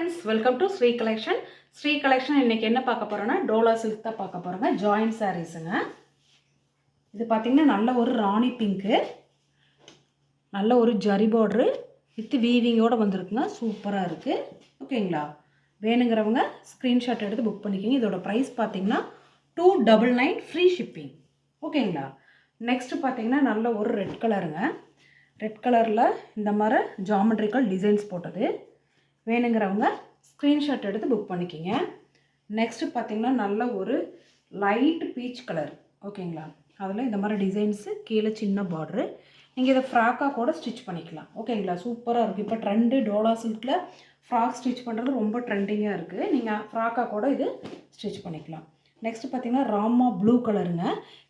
friends, welcome to Sri Collection. Sri Collection இன்னைக்கு என்ன பார்க்க போறோம்னா டோலா silk தான் பார்க்க போறோங்க. ஜாயின் சாரீஸ்ங்க. இது பாத்தீங்கன்னா நல்ல ஒரு ராணி பிங்க். நல்ல ஒரு ஜரி border வித் வீவிங்கோட வந்திருக்குங்க. சூப்பரா இருக்கு. ஓகேங்களா? வேணுங்கறவங்க ஸ்கிரீன்ஷாட் எடுத்து புக் பண்ணிக்கங்க. இதோட பிரைஸ் பாத்தீங்கன்னா 299 free shipping. ஓகேங்களா? நெக்ஸ்ட் பாத்தீங்கன்னா நல்ல ஒரு ரெட் கலருங்க. ரெட் கலர்ல இந்த மாதிரி ஜியோமெட்ரிக்கல் டிசைன்ஸ் போட்டது. வேணுங்கறவங்க ஸ்கிரீன்ஷாட் எடுத்து புக் பண்ணிக்கங்க. நெக்ஸ்ட் பாத்தீங்கன்னா நல்ல ஒரு லைட் பீச் கலர். ஓகேங்களா? அதுல இந்த மாதிரி டிசைன்ஸ் கீழ சின்ன border. நீங்க இத ஃப்ராக்கா கூட ஸ்டிட்ச் பண்ணிக்கலாம். ஓகேங்களா? சூப்பரா இருக்கு. இப்போ ட்ரெண்ட் டோலா சில்க்ல ஃப்ராக் ஸ்டிட்ச் பண்றது ரொம்ப ட்ரெண்டிங்கா இருக்கு. நீங்க ஃப்ராக்கா கூட இது ஸ்டிட்ச் பண்ணிக்கலாம். நெக்ஸ்ட் பாத்தீங்கன்னா ராமா ப்ளூ கலருங்க.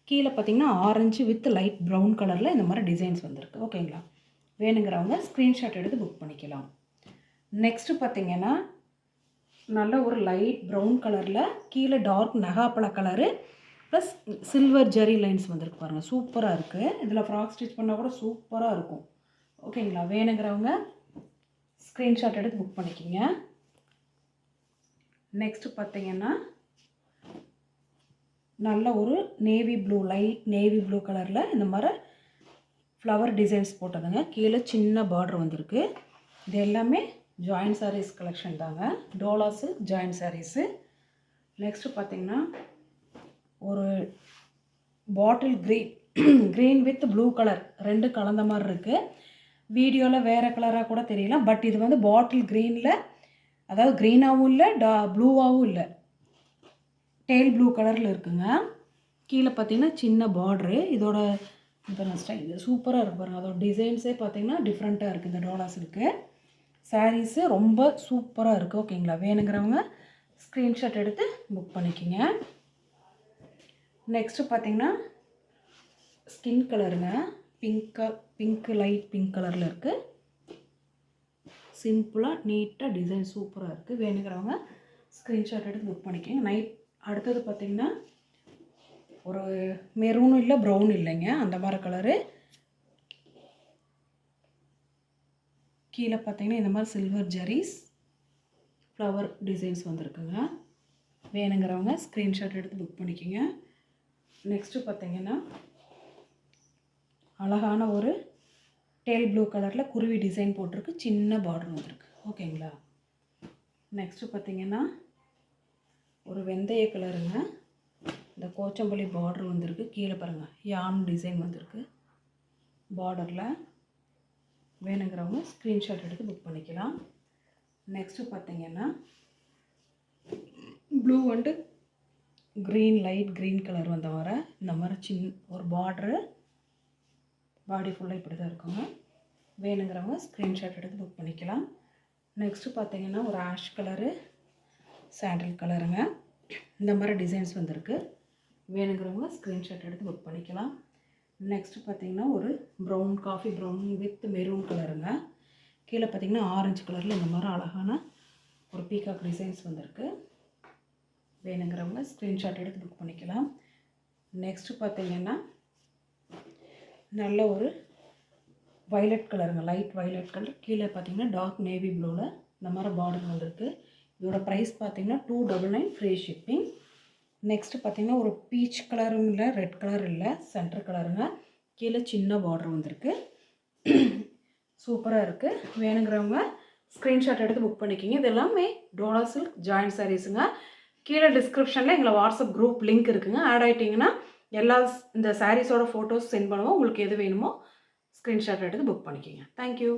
கீழ பாத்தீங்கன்னா ஆரஞ்சு வித் லைட் பிரவுன் கலர்ல இந்த மாதிரி டிசைன்ஸ் வந்திருக்கு. ஓகேங்களா? வேணுங்கறவங்க ஸ்கிரீன்ஷாட் எடுத்து புக் பண்ணிக்கலாம். நெக்ஸ்ட் பாத்தீங்கன்னா நல்ல ஒரு லைட் பிரவுன் கலர்ல கீழ டார்க் நகாப்பழ கலர் ப்ளஸ் சில்வர் ஜெரி லைன்ஸ் வந்திருக்கு பாருங்க. சூப்பரா இருக்கு. இதுல ஃப்ராக் ஸ்டிட்ச் பண்ணா கூட சூப்பரா இருக்கும். ஓகேங்களா? வேணுங்கறவங்க ஸ்கிரீன்ஷாட் எடுத்து புக் பண்ணிக்கங்க. நெக்ஸ்ட் பாத்தீங்கன்னா நல்ல ஒரு navy blue light navy blue கலர்ல இந்த மாதிரி ஃப்ளவர் டிசைன்ஸ் போட்டதுங்க. கீழ சின்ன border வந்திருக்கு. இது எல்லாமே ஜாயின் sarees கலெக்ஷன் தாங்க. Dolas join sarees. நெக்ஸ்ட் பாத்தீங்கன்னா ஒரு பாட்டில் green with blue கலர் ரெண்டு கலந்த மாதிரி இருக்கு. வீடியோல வேற கலரா கூட தெரியல. பட் இது வந்து பாட்டில் greenல அதாவது greenாவும் இல்ல ப்ளூவாவும் இல்ல. டெயில் ப்ளூ கலர்ல இருக்குங்க. கீழ பாத்தீங்கன்னா சின்ன border. இதோட இந்த ஸ்டைல் சூப்பரா இருக்கு பாருங்க. அதோட டிசைன்ஸே பாத்தீங்கன்னா டிஃபரண்டா இருக்கு இந்த டோலா சில்க். சாரீஸ் ரொம்ப சூப்பரா இருக்கு. ஓகேங்களா? வேணுங்கறவங்க ஸ்கிரீன்ஷாட் எடுத்து புக் பண்ணிக்கங்க. நெக்ஸ்ட் பாத்தீங்கன்னா ஸ்கின் கலருங்க. பிங்க் லைட் பிங்க் கலர்ல இருக்கு. சிம்பிளா நீட்டா டிசைன் சூப்பரா இருக்கு. வேணுங்கறவங்க ஸ்கிரீன்ஷாட் எடுத்து புக் பண்ணிக்கங்க. அடுத்தது பாத்தீங்கன்னா ஒரு மெரூன் இல்ல பிரவுன் இல்லைங்க. அந்த மாதிரி கலரு. கீழ பாத்தீங்கன்னா இந்த மாதிரி சில்வர் ஜெரிஸ் ஃப்ளவர் டிசைன்ஸ் வந்திருக்குங்க. வேணுங்கறவங்க ஸ்கிரீன்ஷாட் எடுத்து புக் பண்ணிக்கங்க. நெக்ஸ்ட் பாத்தீங்கன்னா அழகான ஒரு டெயில் ப்ளூ கலர்ல குருவி டிசைன் போட்டிருக்கு. சின்ன border வந்திருக்கு. ஓகேங்களா? நெக்ஸ்ட் பாத்தீங்கன்னா ஒரு வெந்தய கலருங்க. இந்த கோச்சம்பள்ளி border வந்திருக்கு. கீழ பாருங்க யான் டிசைன் வந்திருக்கு borderல. வேணுங்கறவங்க ஸ்கிரீன்ஷாட் எடுத்து புக் பண்ணிக்கலாம். நெக்ஸ்ட் பாத்தீங்கன்னா blue and green light green colour வந்த வர இந்த மாதிரி சின்ன ஒரு border பாடி ஃபுல்லா இப்படி தான் இருக்குங்க. வேணுங்கறவங்க ஸ்கிரீன்ஷாட் எடுத்து புக் பண்ணிக்கலாம். நெக்ஸ்ட் பாத்தீங்கன்னா ஒரு ஆஷ் கலர் சாண்டல் கலருங்க. இந்த மாதிரி டிசைன்ஸ் வந்திருக்கு. வேணுங்கறவங்க ஸ்கிரீன்ஷாட் எடுத்து புக் பண்ணிக்கலாம். நெக்ஸ்ட் பாத்தீங்கன்னா ஒரு brown coffee brown with maroon கலருங்க. கீழ பாத்தீங்கன்னா ஆரஞ்சு கலர்ல இந்த மாதிரி அழகான ஒரு பீகாக் டிசைன்ஸ் வந்திருக்கு. வேணுங்கறவங்க ஸ்கிரீன்ஷாட் எடுத்து புக் பண்ணிக்கலாம். நெக்ஸ்ட் பாத்தீங்கன்னா நல்ல ஒரு வயலட் கலருங்க. Light violet colour. கீழ பாத்தீங்கன்னா டார்க் நேவி ப்ளூல இந்த மாதிரி border வந்திருக்கு. இதோட பிரைஸ் பாத்தீங்கன்னா 299 free shipping. நெக்ஸ்ட் பாத்தீங்கன்னா ஒரு பீச் கலரும் இல்ல ரெட் கலர் இல்ல சென்டர் கலருங்க. கீழ சின்ன border வந்திருக்கு. சூப்பரா இருக்கு. வேணுங்கறவங்க ஸ்கிரீன்ஷாட் எடுத்து புக் பண்ணிக்கங்க. இது எல்லாமே டோலா சில்க் ஜாயின் சாரீஸ்ங்க. கீழ டிஸ்கிரிப்ஷன்ல எங்க வாட்ஸ்அப் குரூப் லிங்க் இருக்குங்க. ஆட் ஆயிட்டீங்கன்னா எல்லா இந்த சாரீஸோட போட்டோஸ் சென்ட் பண்ணுவோம். உங்களுக்கு எது வேணுமோ ஸ்கிரீன்ஷாட் எடுத்து புக் பண்ணிக்கங்க. Thank you.